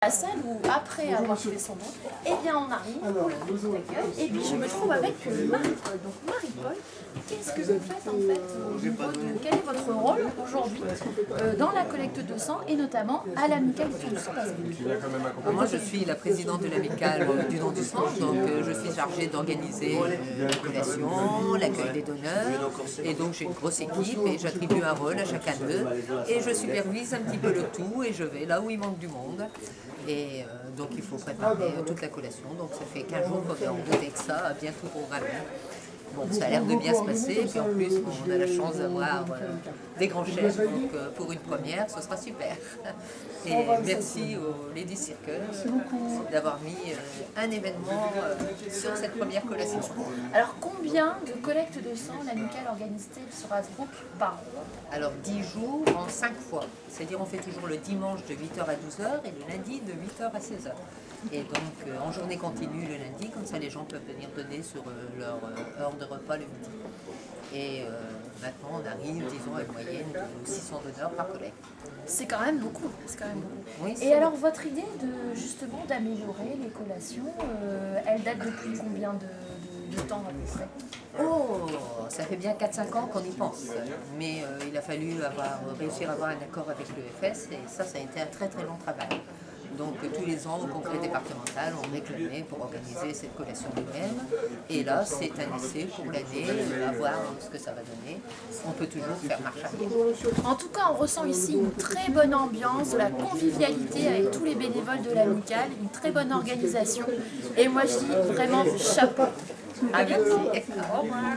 La salle où, après avoir fait son nom, eh bien on arrive pour le petit accueil, et puis je me trouve avec Marie-Paul. Donc Marie-Paul, qu'est-ce que vous faites en fait au niveau de... Quel est votre rôle aujourd'hui dans la collecte de sang et notamment à l'amicale du don du sang d'Azbouk? Moi je suis la présidente de l'amicale du don du sang, donc je suis chargée d'organiser la collation, l'accueil des donneurs, et donc j'ai une grosse équipe et j'attribue un rôle à chacun d'eux et je supervise un petit peu le tout et je vais là où il manque du monde. Et donc il faut préparer toute la collation, donc ça fait 15 jours qu'on est en route avec ça, bien tout programmé. Bon, ça a l'air de bien se passer, puis en plus on a la chance d'avoir des grands chefs, donc pour une première ce sera super. Et merci au Lady Circus d'avoir mis un événement sur cette première collation. Alors combien de collectes de sang l'amicale organise-t-elle sur Azbouk par an? Alors 10 jours en 5 fois, c'est-à-dire on fait toujours le dimanche de 8h à 12h et le lundi de 8h à 16h. Et donc en journée continue le lundi, comme ça les gens peuvent venir donner sur leur heure de repas le midi. Et maintenant on arrive, disons, à une moyenne de 600 donneurs par collecte. C'est quand même beaucoup, c'est quand même beaucoup. Oui, et alors votre idée de justement d'améliorer les collations, elle date depuis combien de temps à peu près? Oh, ça fait bien 4-5 ans qu'on y pense, mais il a fallu réussir à avoir un accord avec l'EFS et ça a été un très très long travail. Donc tous les ans au congrès départemental, on réclamait pour organiser cette collation nous-mêmes. Et là, c'est un essai pour l'année, à voir ce que ça va donner. On peut toujours faire marche arrière. En tout cas, on ressent ici une très bonne ambiance, de la convivialité avec tous les bénévoles de l'amicale, une très bonne organisation. Et moi, je dis vraiment chapeau. À bientôt. Au revoir.